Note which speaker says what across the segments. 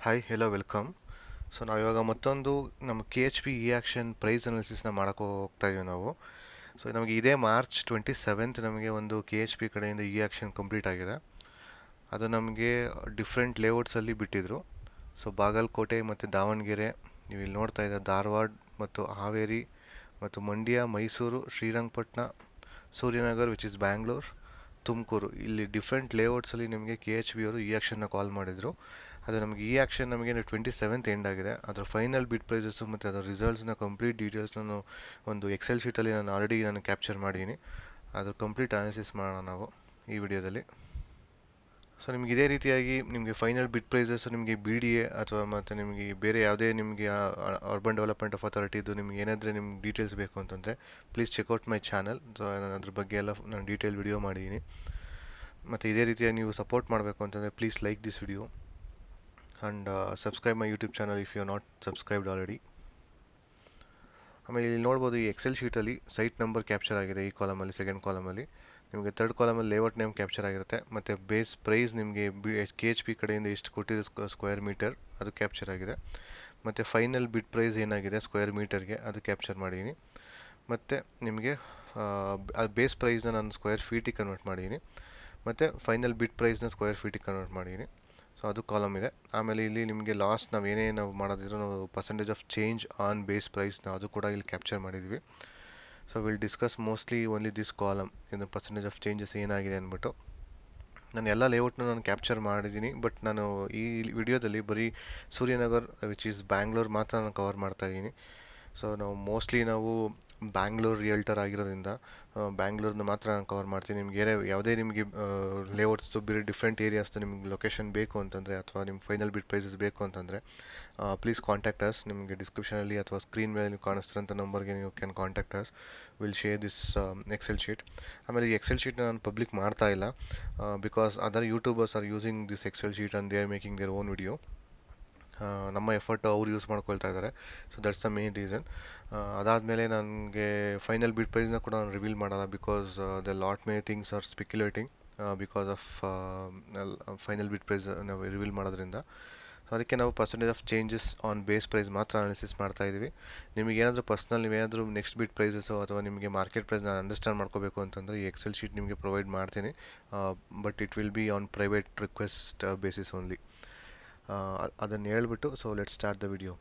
Speaker 1: Hi hello welcome. So ನಾವು ಇವಾಗ ಮತ್ತೊಂದು ನಮ್ಮ KHP ಇ ಆಕ್ಷನ್ ಪ್ರೈಸ್ ಅನಾಲಿಸಿಸ್ನ ಮಾಡೋಕ್ಕೆ ಹೋಗ್ತಾ ಇದೀವಿ ನಾವು. ಸೊ ನಮಗೆ ಇದೇ ಮಾರ್ಚ್ 27th ನಮಗೆ ಒಂದು KHP ಕಡೆಯಿಂದ ಇ ಆಕ್ಷನ್ ಕಂಪ್ಲೀಟ್ ಆಗಿದೆ. ಅದು ನಮಗೆ ಡಿಫ್ರೆಂಟ್ ಲೇಔಟ್ಸಲ್ಲಿ ಬಿಟ್ಟಿದ್ರು. ಸೊ ಬಾಗಲಕೋಟೆ ಮತ್ತು ದಾವಣಗೆರೆ, ನೀವು ಇಲ್ಲಿ ನೋಡ್ತಾ ಇದ್ದಾರೆ ಧಾರವಾಡ ಮತ್ತು ಹಾವೇರಿ ಮತ್ತು ಮಂಡ್ಯ, ಮೈಸೂರು, ಶ್ರೀರಂಗಪಟ್ಟಣ, ಸೂರ್ಯನಗರ್ ವಿಚ್ ಇಸ್ ಬ್ಯಾಂಗ್ಳೂರ್, ತುಮಕೂರು, ಇಲ್ಲಿ ಡಿಫ್ರೆಂಟ್ ಲೇಔಟ್ಸಲ್ಲಿ ನಿಮಗೆ KHP ಅವರು ಇ ಆಕ್ಷನ್ನ ಕಾಲ್ ಮಾಡಿದರು. ಅದು ನಮಗೆ ಇ ಆಕ್ಷನ್ ನಮಗೆ 27th ಎಂಡ್ ಆಗಿದೆ. ಅದರ ಫೈನಲ್ ಬಿಡ್ ಪ್ರೈಸಸ್ಸು ಮತ್ತು ಅದರ ರಿಸಲ್ಟ್ಸ್ನ ಕಂಪ್ಲೀಟ್ ಡೀಟೇಲ್ಸ್ ನಾನು ಒಂದು ಎಕ್ಸೆಲ್ ಶೀಟಲ್ಲಿ ನಾನು ಕ್ಯಾಪ್ಚರ್ ಮಾಡಿದ್ದೀನಿ. ಅದ್ರ ಕಂಪ್ಲೀಟ್ ಅನಾಲಿಸಿಸ್ ಮಾಡೋಣ ನಾವು ಈ ವಿಡಿಯೋದಲ್ಲಿ. ಸೊ ನಿಮ್ಗೆ ಇದೇ ರೀತಿಯಾಗಿ ನಿಮಗೆ ಫೈನಲ್ ಬಿಡ್ ಪ್ರೈಸಸ್ ನಿಮಗೆ BDA ಅಥವಾ ಮತ್ತು ನಿಮಗೆ ಬೇರೆ ಯಾವುದೇ ನಿಮಗೆ ಅರ್ಬನ್ ಡೆವಲಪ್ಮೆಂಟ್ ಆಫ್ ಅಥಾರಿಟಿದು ನಿಮ್ಗೆ ಏನಾದರೂ ನಿಮ್ಗೆ ಡೀಟೇಲ್ಸ್ ಬೇಕು ಅಂತಂದರೆ please check out my channel. So ನಾನು ಅದ್ರ ಬಗ್ಗೆ ಎಲ್ಲ ನಾನು ಡೀಟೇಲ್ ವಿಡಿಯೋ ಮಾಡಿದ್ದೀನಿ. ಮತ್ತು ಇದೇ ರೀತಿಯಾಗಿ ನೀವು ಸಪೋರ್ಟ್ ಮಾಡಬೇಕು ಅಂತಂದರೆ please like this video and subscribe my YouTube channel if you are not subscribed already. ಆಮೇಲೆ ಇಲ್ಲಿ ನೋಡ್ಬೋದು ಈ ಎಕ್ಸೆಲ್ ಶೀಟಲ್ಲಿ ಸೈಟ್ ನಂಬರ್ ಕ್ಯಾಪ್ಚರ್ ಆಗಿದೆ ಈ ಕಾಲಮಲ್ಲಿ, ಸೆಕೆಂಡ್ ಕಾಲಮಲ್ಲಿ. ನಿಮಗೆ ಥರ್ಡ್ ಕಾಲಮಲ್ಲಿ ಲೇಔಟ್ ನೇಮ್ ಕ್ಯಾಪ್ಚರ್ ಆಗಿರುತ್ತೆ. ಮತ್ತು ಬೇಸ್ ಪ್ರೈಸ್ ನಿಮಗೆ KHP ಕಡೆಯಿಂದ ಎಷ್ಟು ಕೊಟ್ಟಿದೆ ಸ್ಕ್ವೇರ್ ಮೀಟರ್ ಅದು ಕ್ಯಾಪ್ಚರ್ ಆಗಿದೆ. ಮತ್ತು ಫೈನಲ್ ಬಿಡ್ ಪ್ರೈಸ್ ಏನಾಗಿದೆ ಸ್ಕ್ವೇರ್ ಮೀಟರ್ಗೆ ಅದು ಕ್ಯಾಪ್ಚರ್ ಮಾಡಿದ್ದೀನಿ. ಮತ್ತು ನಿಮಗೆ ಅದು ಬೇಸ್ ಪ್ರೈಸ್ನ ನಾನು ಸ್ಕ್ವೇರ್ ಫೀಟಿಗೆ ಕನ್ವರ್ಟ್ ಮಾಡಿದ್ದೀನಿ. ಮತ್ತು ಫೈನಲ್ ಬಿಡ್ ಪ್ರೈಸ್ನ ಸ್ಕ್ವೇರ್ ಫೀಟಿಗೆ ಕನ್ವರ್ಟ್ ಮಾಡಿದ್ದೀನಿ. ಸೊ ಅದು ಕಾಲಮ್ ಇದೆ. ಆಮೇಲೆ ಇಲ್ಲಿ ನಿಮಗೆ ಲಾಸ್ಟ್ ನಾವು ಮಾಡೋದಿದ್ರು ನಾವು percentage of change on base ಪ್ರೈಸ್ನ ಅದು ಕೂಡ ಇಲ್ಲಿ ಕ್ಯಾಪ್ಚರ್ ಮಾಡಿದ್ವಿ. So will discuss mostly only this column, ಇದು ಪರ್ಸೆಂಟೇಜ್ ಆಫ್ ಚೇಂಜಸ್ ಏನಾಗಿದೆ ಅಂದ್ಬಿಟ್ಟು. ನಾನು ಎಲ್ಲ ಲೇಔಟ್ನ ನಾನು ಕ್ಯಾಪ್ಚರ್ ಮಾಡಿದ್ದೀನಿ, ಬಟ್ ನಾನು ಈ ವಿಡಿಯೋದಲ್ಲಿ ಬರೀ ಸೂರ್ಯನಗರ್ ವಿಚ್ ಈಸ್ ಬ್ಯಾಂಗ್ಳೂರ್ ಮಾತ್ರ ನಾನು ಕವರ್ ಮಾಡ್ತಾಯಿದ್ದೀನಿ. ಸೊ ನಾವು ಬ್ಯಾಂಗ್ಳೂರ್ ರಿಯಲ್ಟರ್ ಆಗಿರೋದ್ರಿಂದ ಬ್ಯಾಂಗ್ಳೂರ್ನ ಮಾತ್ರ ನಾನು ಕವರ್ ಮಾಡ್ತೀನಿ. ನಿಮಗೆ ಯಾವುದೇ ನಿಮಗೆ ಲೇಔಟ್ಸ್ದು ಬೇರೆ ಡಿಫ್ರೆಂಟ್ ಏರಿಯಾಸ್ದು ನಿಮ್ಗೆ ಲೊಕೇಶನ್ ಬೇಕು ಅಂತಂದರೆ ಅಥವಾ ನಿಮ್ಮ ಫೈನಲ್ ಬಿಡ್ ಪ್ರೈಸಸ್ ಬೇಕು ಅಂತಂದರೆ ಪ್ಲೀಸ್ ಕಾಂಟ್ಯಾಕ್ಟ್ ಅಸ್. ನಿಮಗೆ ಡಿಸ್ಕ್ರಿಪ್ಷನಲ್ಲಿ ಅಥವಾ ಸ್ಕ್ರೀನ್ ಮೇಲೆ ನೀವು ಕಾಣಿಸ್ತಿರೋಂಥ ನಂಬರ್ಗೆ ನೀವು can contact us. Will share this Excel sheet. ಆಮೇಲೆ ಈ ಎಕ್ಸೆಲ್ ಶೀಟ್ನ ನಾನು ಪಬ್ಲಿಕ್ ಮಾಡ್ತಾ ಇಲ್ಲ because other YouTubers are using this Excel sheet and they are making their own video. ನಮ್ಮ ಎಫರ್ಟ್ ಅವ್ರು ಯೂಸ್ ಮಾಡ್ಕೊಳ್ತಾ ಇದ್ದಾರೆ. So that's the main reason. ಅದಾದಮೇಲೆ ನನಗೆ ಫೈನಲ್ ಬಿಡ್ ಪ್ರೈಸ್ನ ಕೂಡ ನಾನು ರಿವೀಲ್ ಮಾಡಲ್ಲ because the lot may things are speculating because of final bid price ನಾವು ರಿವೀಲ್ ಮಾಡೋದ್ರಿಂದ. ಸೊ ಅದಕ್ಕೆ ನಾವು percentage of changes on base price ಮಾತ್ರ ಅನಾಲಿಸಿಸ್ ಮಾಡ್ತಾ ಇದ್ದೀವಿ. ನಿಮಗೆ ಏನಾದರೂ ಪರ್ಸ್ನಲ್ ನೀವೇನಾದರೂ ನೆಕ್ಸ್ಟ್ ಬಿಡ್ ಪ್ರೈಸಸ್ಸು ಅಥವಾ ನಿಮಗೆ ಮಾರ್ಕೆಟ್ ಪ್ರೈಸ್ನ ಅಂಡರ್ಸ್ಟ್ಯಾಂಡ್ ಮಾಡ್ಕೋಬೇಕು ಅಂತಂದರೆ ಈ ಎಕ್ಸೆಲ್ ಶೀಟ್ ನಿಮಗೆ ಪ್ರೊವೈಡ್ ಮಾಡ್ತೀನಿ. But it will be on private request basis only. ಅದನ್ನು ಹೇಳ್ಬಿಟ್ಟು so let start the video.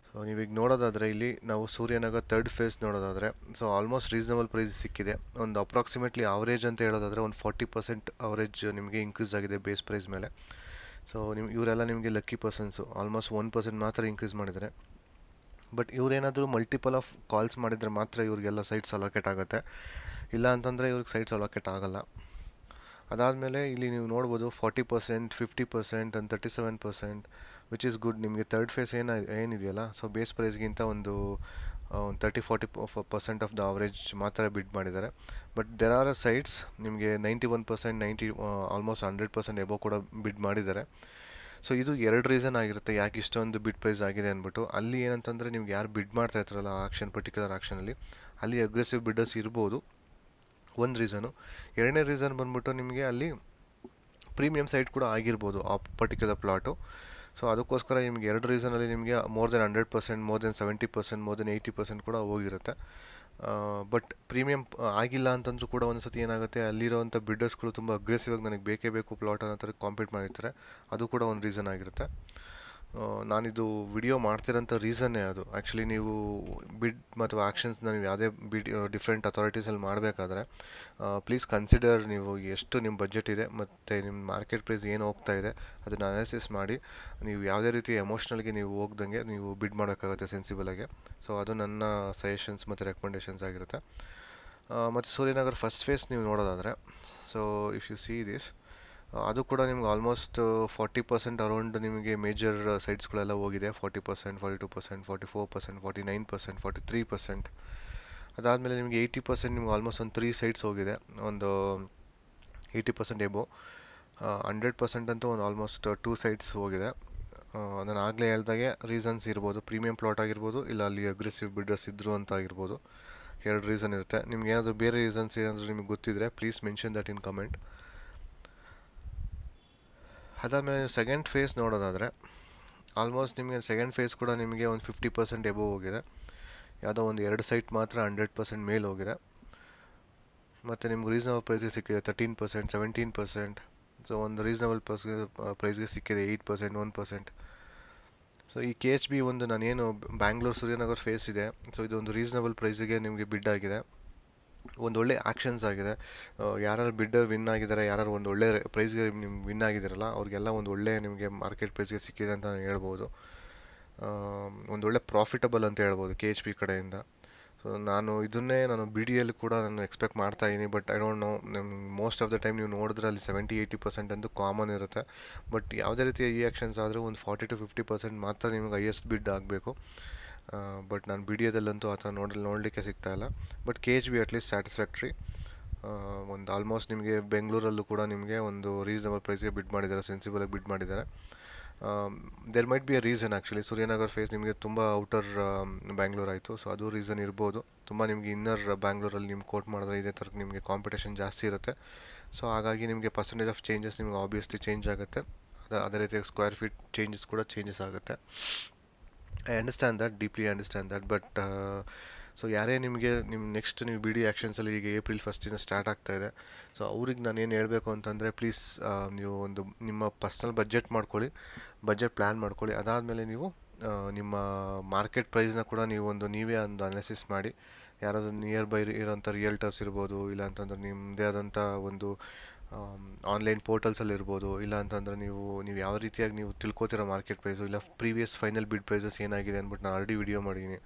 Speaker 1: So ನೀವೀಗ ನೋಡೋದಾದರೆ ಇಲ್ಲಿ ನಾವು ಸೂರ್ಯನಗರ್ ಥರ್ಡ್ ಫೇಸ್ ನೋಡೋದಾದರೆ ಸೊ ಆಲ್ಮೋಸ್ಟ್ ರೀಸನಬಲ್ ಪ್ರೈಸ್ ಸಿಕ್ಕಿದೆ. ಒಂದು ಅಪ್ರಾಕ್ಸಿಮೇಟ್ಲಿ ಅವರೇಜ್ ಅಂತ ಹೇಳೋದಾದರೆ ಒಂದು 40% ಅವರೇಜ್ ನಿಮಗೆ ಇನ್ಕ್ರೀಸ್ ಆಗಿದೆ ಬೇಸ್ ಪ್ರೈಸ್ ಮೇಲೆ. ಸೊ ಇವರೆಲ್ಲ ನಿಮಗೆ ಲಕ್ಕಿ ಪರ್ಸನ್ಸು, ಆಲ್ಮೋಸ್ಟ್ 1% ಮಾತ್ರ ಇನ್ಕ್ರೀಸ್ ಮಾಡಿದ್ದಾರೆ. ಬಟ್ ಇವರೇನಾದರೂ ಮಲ್ಟಿಪಲ್ ಆಫ್ ಕಾಲ್ಸ್ ಮಾಡಿದರೆ ಮಾತ್ರ ಇವ್ರಿಗೆಲ್ಲ ಸೈಟ್ಸ್ ಅಲೋಕೇಟ್ ಆಗುತ್ತೆ, ಇಲ್ಲ ಅಂತಂದರೆ ಇವ್ರಿಗೆ ಸೈಟ್ಸ್ ಅಲೋಕೇಟ್ ಆಗೋಲ್ಲ. ಅದಾದಮೇಲೆ ಇಲ್ಲಿ ನೀವು ನೋಡ್ಬೋದು 40%, 50% ಆ್ಯಂಡ್ 37%, ವಿಚ್ ಈಸ್ ಗುಡ್. ನಿಮಗೆ ಥರ್ಡ್ ಫೇಸ್ ಏನಿದೆಯಲ್ಲ ಸೊ ಬೇಸ್ ಪ್ರೈಸ್ಗಿಂತ ಒಂದು 30-40% ಆಫ್ ದ ಅವರೇಜ್ ಮಾತ್ರ ಬಿಡ್ ಮಾಡಿದ್ದಾರೆ. ಬಟ್ ದೆರ್ ಆರ್ ಸೈಟ್ಸ್ ನಿಮಗೆ 91%, ಆಲ್ಮೋಸ್ಟ್ 100% ಎಬೋ ಕೂಡ ಬಿಡ್ ಮಾಡಿದ್ದಾರೆ. ಸೊ ಇದು ಎರಡು ರೀಸನ್ ಆಗಿರುತ್ತೆ ಯಾಕೆ ಇಷ್ಟೊಂದು ಬಿಡ್ ಪ್ರೈಸ್ ಆಗಿದೆ ಅಂದ್ಬಿಟ್ಟು. ಅಲ್ಲಿ ಏನಂತಂದರೆ ನಿಮ್ಗೆ ಯಾರು ಬಿಡ್ ಮಾಡ್ತಾ ಇರ್ತಾರಲ್ಲ ಪರ್ಟಿಕ್ಯುಲರ್ ಆಕ್ಷನಲ್ಲಿ ಅಲ್ಲಿ ಅಗ್ರೆಸಿವ್ ಬಿಡ್ಡರ್ಸ್ ಇರ್ಬೋದು, ಒಂದು ರೀಸನು. ಎರಡನೇ ರೀಸನ್ ಬಂದ್ಬಿಟ್ಟು ನಿಮಗೆ ಅಲ್ಲಿ ಪ್ರೀಮಿಯಂ ಸೈಟ್ ಕೂಡ ಆಗಿರ್ಬೋದು ಆ ಪರ್ಟಿಕ್ಯುಲರ್ ಪ್ಲಾಟು. ಸೊ ಅದಕ್ಕೋಸ್ಕರ ನಿಮಗೆ ಎರಡು ರೀಸನಲ್ಲಿ ನಿಮಗೆ more than 100%, more than 70%, more than 80% ಕೂಡ ಹೋಗಿರುತ್ತೆ. ಬಟ್ ಪ್ರೀಮಿಯಂ ಆಗಿಲ್ಲ ಅಂತಂದ್ರೂ ಕೂಡ ಒಂದು ಸತಿ ಏನಾಗುತ್ತೆ ಅಲ್ಲಿರೋವಂಥ ಬಿಡ್ಡರ್ಸ್ಗಳು ತುಂಬ ಅಗ್ರೆಸಿವ್ ಆಗಿ ನನಗೆ ಬೇಕೇ ಬೇಕು ಪ್ಲಾಟ್ ಅನ್ನೋ ಥರ ಕಾಂಪೀಟ್ ಮಾಡಿರ್ತಾರೆ. ಅದು ಕೂಡ ಒಂದು ರೀಸನ್ ಆಗಿರುತ್ತೆ. ನಾನಿದು ವಿಡಿಯೋ ಮಾಡ್ತಿರೋಂಥ ರೀಸನ್ನೇ ಅದು. ಆ್ಯಕ್ಚುಲಿ ನೀವು ಬಿಡ್ ಮತ್ತು ಆ್ಯಕ್ಷನ್ಸ್ನ ನೀವು ಯಾವುದೇ ಡಿಫ್ರೆಂಟ್ ಅಥಾರಿಟೀಸಲ್ಲಿ ಮಾಡಬೇಕಾದ್ರೆ ಪ್ಲೀಸ್ ಕನ್ಸಿಡರ್ ನೀವು ಎಷ್ಟು ನಿಮ್ಮ ಬಜೆಟ್ ಇದೆ ಮತ್ತು ನಿಮ್ಮ ಮಾರ್ಕೆಟ್ ಪ್ರೈಸ್ ಏನು ಹೋಗ್ತಾ ಇದೆ ಅದನ್ನು ಅನಾಲಿಸಿಸ್ ಮಾಡಿ. ನೀವು ಯಾವುದೇ ರೀತಿ ಎಮೋಷ್ನಲ್ಗೆ ನೀವು ಹೋಗ್ದಂಗೆ ನೀವು ಬಿಡ್ ಮಾಡೋಕ್ಕಾಗುತ್ತೆ ಸೆನ್ಸಿಬಲಾಗಿ. ಸೊ ಅದು ನನ್ನ ಸಜೆಷನ್ಸ್ ಮತ್ತು ರೆಕಮೆಂಡೇಷನ್ಸ್ ಆಗಿರುತ್ತೆ. ಮತ್ತು ಸೂರ್ಯನಗರ್ ಫಸ್ಟ್ ಫೇಸ್ ನೀವು ನೋಡೋದಾದರೆ so if U see this ಅದು ಕೂಡ ನಿಮ್ಗೆ ಆಲ್ಮೋಸ್ಟ್ 40% ಅರೌಂಡ್ ನಿಮಗೆ ಮೇಜರ್ ಸೈಟ್ಸ್ಗಳೆಲ್ಲ ಹೋಗಿದೆ. 40%, 42%, 44%, 49%, 43%. ಅದಾದಮೇಲೆ ನಿಮಗೆ 80% ನಿಮ್ಗೆ ಆಲ್ಮೋಸ್ಟ್ ಒಂದು 3 ಸೈಟ್ಸ್ ಹೋಗಿದೆ, ಒಂದು 80% ಎಬೋ. 100% ಅಂತೂ ಒಂದು ಆಲ್ಮೋಸ್ಟ್ 2 ಸೈಟ್ಸ್ ಹೋಗಿದೆ. ನಾನು ಆಗಲೇ ಹೇಳ್ದಾಗೆ ರೀಸನ್ಸ್ ಇರ್ಬೋದು, ಪ್ರೀಮಿಯಂ ಪ್ಲಾಟ್ ಆಗಿರ್ಬೋದು, ಇಲ್ಲ ಅಲ್ಲಿ ಅಗ್ರೆಸಿವ್ ಬಿಡ್ಡರ್ಸ್ ಇದ್ದರು ಅಂತ ಆಗಿರ್ಬೋದು. ಎರಡು ರೀಸನ್ ಇರುತ್ತೆ. ನಿಮ್ಗೆ ಏನಾದರೂ ಬೇರೆ ರೀಸನ್ಸ್ ಏನಾದರೂ ನಿಮಗೆ ಗೊತ್ತಿದ್ರೆ please mention that in comment. ಅದಾದಮೇಲೆ ಸೆಕೆಂಡ್ ಫೇಸ್ ನೋಡೋದಾದರೆ ಆಲ್ಮೋಸ್ಟ್ ನಿಮಗೆ ಸೆಕೆಂಡ್ ಫೇಸ್ ಕೂಡ ನಿಮಗೆ ಒಂದು 50% ಎಬೋವ್ ಹೋಗಿದೆ. ಯಾವುದೋ ಒಂದು 2 ಸೈಟ್ ಮಾತ್ರ 100% ಮೇಲೆ ಹೋಗಿದೆ. ಮತ್ತು ನಿಮ್ಗೆ ರೀಸನಬಲ್ ಪ್ರೈಸ್ಗೆ ಸಿಕ್ಕಿದೆ 13%, 17%. ಸೊ ಒಂದು ರೀಸನಬಲ್ ಪ್ರೈಸ್ಗೆ ಸಿಕ್ಕಿದೆ 8%, 1%. ಸೊ ಈ KHB ಒಂದು ನಾನೇನು ಬ್ಯಾಂಗ್ಳೂರು ಸೂರ್ಯನಗರ್ ಫೇಸ್ ಇದೆ, ಸೊ ಇದೊಂದು ರೀಸನಬಲ್ ಪ್ರೈಸಿಗೆ ನಿಮಗೆ ಬಿಡ್ ಆಗಿದೆ. ಒಂದು ಒಳ್ಳೆ ಆ್ಯಕ್ಷನ್ಸ್ ಆಗಿದೆ. ಯಾರು ಬಿಡ್ಡರ್ ವಿನ್ ಆಗಿದ್ದಾರೆ, ಯಾರು ಒಂದು ಒಳ್ಳೆ ಪ್ರೈಸ್ಗೆ ನಿಮ್ಗೆ ವಿನ್ ಆಗಿದ್ದಾರಲ್ಲ, ಅವ್ರಿಗೆಲ್ಲ ಒಂದು ಒಳ್ಳೆ ನಿಮಗೆ ಮಾರ್ಕೆಟ್ ಪ್ರೈಸ್ಗೆ ಸಿಕ್ಕಿದೆ ಅಂತ ನಾನು ಹೇಳ್ಬೋದು. ಒಂದು ಒಳ್ಳೆ ಪ್ರಾಫಿಟಬಲ್ ಅಂತ ಹೇಳ್ಬೋದು KHB ಕಡೆಯಿಂದ. ಸೊ ನಾನು ಬಿ ಡಿ ಎಲ್ಲಿ ಕೂಡ ನಾನು ಎಕ್ಸ್ಪೆಕ್ಟ್ ಮಾಡ್ತಾ ಇದ್ದೀನಿ. But I don't know, most of the time ನೀವು ನೋಡಿದ್ರೆ ಅಲ್ಲಿ 70-80% ಅಂತೂ ಕಾಮನ್ ಇರುತ್ತೆ. ಬಟ್ ಯಾವುದೇ ರೀತಿಯ ಈ ಆ್ಯಕ್ಷನ್ಸ್ ಆದರೂ ಒಂದು 40-50% ಮಾತ್ರ ನಿಮಗೆ ಹೈಯೆಸ್ಟ್ ಬಿಡ್ ಆಗಬೇಕು. ಬಟ್ ನಾನು ಬಿ ಡಿ ಎದಲ್ಲಂತೂ ಆ ಥರ ನೋಡಲಿಕ್ಕೆ ಸಿಗ್ತಾಯಿಲ್ಲ. But KHB at least satisfactory. ಒಂದು ಆಲ್ಮೋಸ್ಟ್ ನಿಮಗೆ ಬೆಂಗಳೂರಲ್ಲೂ ಕೂಡ ನಿಮಗೆ ಒಂದು ರೀಸನಬಲ್ ಪ್ರೈಸ್ಗೆ ಬಿಡ್ ಮಾಡಿದ್ದಾರೆ, ಸೆನ್ಸಿಬಲಾಗಿ ಬಿಡ್ ಮಾಡಿದ್ದಾರೆ. There might be a reason actually. Suryanagar phase ನಿಮಗೆ ತುಂಬ ಔಟರ್ ಬ್ಯಾಂಗ್ಳೂರ್ ಆಯಿತು, ಸೊ ಅದು ರೀಸನ್ ಇರ್ಬೋದು. ತುಂಬ ನಿಮಗೆ ಇನ್ನರ್ ಬ್ಯಾಂಗ್ಳೂರಲ್ಲಿ ನಿಮ್ಗೆ ಕೋಟ್ ಮಾಡಿದ್ರೆ ಇದೇ ಥರ ನಿಮಗೆ ಕಾಂಪಿಟೇಷನ್ ಜಾಸ್ತಿ ಇರುತ್ತೆ. ಸೊ ಹಾಗಾಗಿ ನಿಮಗೆ ಪರ್ಸೆಂಟೇಜ್ ಆಫ್ ಚೇಂಜಸ್ ನಿಮಗೆ ಆಬ್ವಿಯಸ್ಲಿ ಚೇಂಜ್ ಆಗುತ್ತೆ. ಅದೇ ರೀತಿಯಾಗಿ ಸ್ಕ್ವೇರ್ ಫೀಟ್ ಚೇಂಜಸ್ ಕೂಡ ಚೇಂಜಸ್ ಆಗುತ್ತೆ. I understand that, deeply understand that. But so ಯಾರೇ ನಿಮ್ಮ ನೆಕ್ಸ್ಟ್ ನೀವು ಬಿ ಡಿ ಆ್ಯಕ್ಷನ್ಸಲ್ಲಿ ಈಗ ಏಪ್ರಿಲ್ 1 ಸ್ಟಾರ್ಟ್ ಆಗ್ತಾ ಇದೆ. ಸೊ ಅವ್ರಿಗೆ ನಾನು ಏನು ಹೇಳಬೇಕು ಅಂತಂದರೆ, ಪ್ಲೀಸ್ ನೀವು ಒಂದು ನಿಮ್ಮ ಪರ್ಸ್ನಲ್ ಬಜೆಟ್ ಮಾಡ್ಕೊಳ್ಳಿ, ಬಜೆಟ್ ಪ್ಲ್ಯಾನ್ ಮಾಡ್ಕೊಳ್ಳಿ. ಅದಾದಮೇಲೆ ನೀವು ನಿಮ್ಮ ಮಾರ್ಕೆಟ್ ಪ್ರೈಸ್ನ ಕೂಡ ನೀವೇ ಒಂದು ಅನಾಲಿಸಿಸ್ ಮಾಡಿ. ಯಾರಾದರೂ ನಿಯರ್ ಬೈ ಇರೋಂಥ ರಿಯಲ್ಟರ್ಸ್ ಇರ್ಬೋದು, ಇಲ್ಲ ಅಂತಂದ್ರೆ ನಿಮ್ಮದೇ ಆದಂಥ ಒಂದು ಆನ್ಲೈನ್ ಪೋರ್ಟಲ್ಸಲ್ಲಿ ಇರ್ಬೋದು, ಇಲ್ಲ ಅಂತಂದರೆ ನೀವು ಯಾವ ರೀತಿಯಾಗಿ ನೀವು ತಿಳ್ಕೊತಿರೋ ಮಾರ್ಕೆಟ್ ಪ್ರೈಸು, ಇಲ್ಲ ಪ್ರೀವಿಯಸ್ ಫೈನಲ್ ಬಿಡ್ ಪ್ರೈಸಸ್ ಏನಾಗಿದೆ ಅಂದ್ಬಿಟ್ಟು ನಾನು ಆಲ್ರೆಡಿ ವಿಡಿಯೋ ಮಾಡಿದ್ದೀನಿ.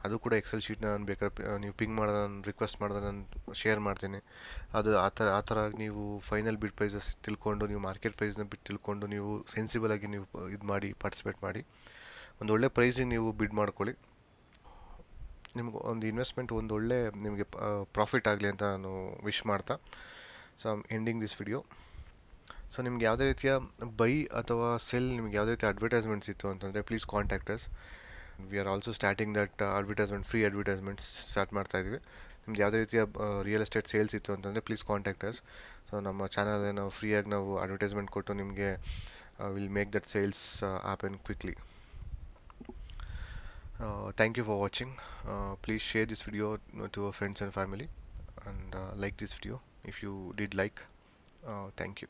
Speaker 1: ಅದು ಕೂಡ ಎಕ್ಸೆಲ್ ಶೀಟ್ನ ನಾನು ಬೇಕಾದ್ರೆ ನೀವು ಪಿಂಗ್ ಮಾಡಿದ್ರೆ, ನಾನು ರಿಕ್ವೆಸ್ಟ್ ಮಾಡಿದ್ರೆ ನಾನು ಶೇರ್ ಮಾಡ್ತೀನಿ. ಅದು ಆ ಥರ ನೀವು ಫೈನಲ್ ಬಿಡ್ ಪ್ರೈಸಸ್ ತಿಳ್ಕೊಂಡು, ನೀವು ಮಾರ್ಕೆಟ್ ಪ್ರೈಸ್ನ ಬಿಟ್ಟು ತಿಳ್ಕೊಂಡು, ನೀವು ಸೆನ್ಸಿಬಲಾಗಿ ನೀವು ಇದು ಮಾಡಿ ಪಾರ್ಟಿಸಿಪೇಟ್ ಮಾಡಿ ಒಂದು ಒಳ್ಳೆ ಪ್ರೈಸಿಗೆ ನೀವು ಬಿಡ್ ಮಾಡ್ಕೊಳ್ಳಿ. ನಿಮ್ಗೆ ಒಂದು ಇನ್ವೆಸ್ಟ್ಮೆಂಟ್ ಒಂದು ಒಳ್ಳೆ ನಿಮಗೆ ಪ್ರಾಫಿಟ್ ಆಗಲಿ ಅಂತ ನಾನು ವಿಶ್ ಮಾಡ್ತಾ, so I am ending this video. So ನಿಮ್ಗೆ ಯಾವುದೇ ರೀತಿಯ ಬೈ ಅಥವಾ ಸೆಲ್, ನಿಮ್ಗೆ ಯಾವುದೇ ರೀತಿಯ ಅಡ್ವರ್ಟೈಸ್ಮೆಂಟ್ಸ್ ಇತ್ತು ಅಂತಂದರೆ please contact us. We are also starting that free advertisements start ಮಾಡ್ತಾ ಇದ್ವಿ. ನಿಮ್ಗೆ ಯಾವುದೇ ರೀತಿಯ ರಿಯಲ್ ಎಸ್ಟೇಟ್ ಸೇಲ್ಸ್ ಇತ್ತು ಅಂತಂದರೆ ಪ್ಲೀಸ್ ಕಾಂಟ್ಯಾಕ್ಟ್ ಅಸ್. ಸೊ ನಮ್ಮ ಚಾನಲ್ ನಾವು ಫ್ರೀಯಾಗಿ ನಾವು ಅಡ್ವರ್ಟೈಸ್ಮೆಂಟ್ ಕೊಟ್ಟು ನಿಮಗೆ will make that sales happen quickly. Thank you for watching. Please share this video to your friends and family, and like this video if you did like. Thank you.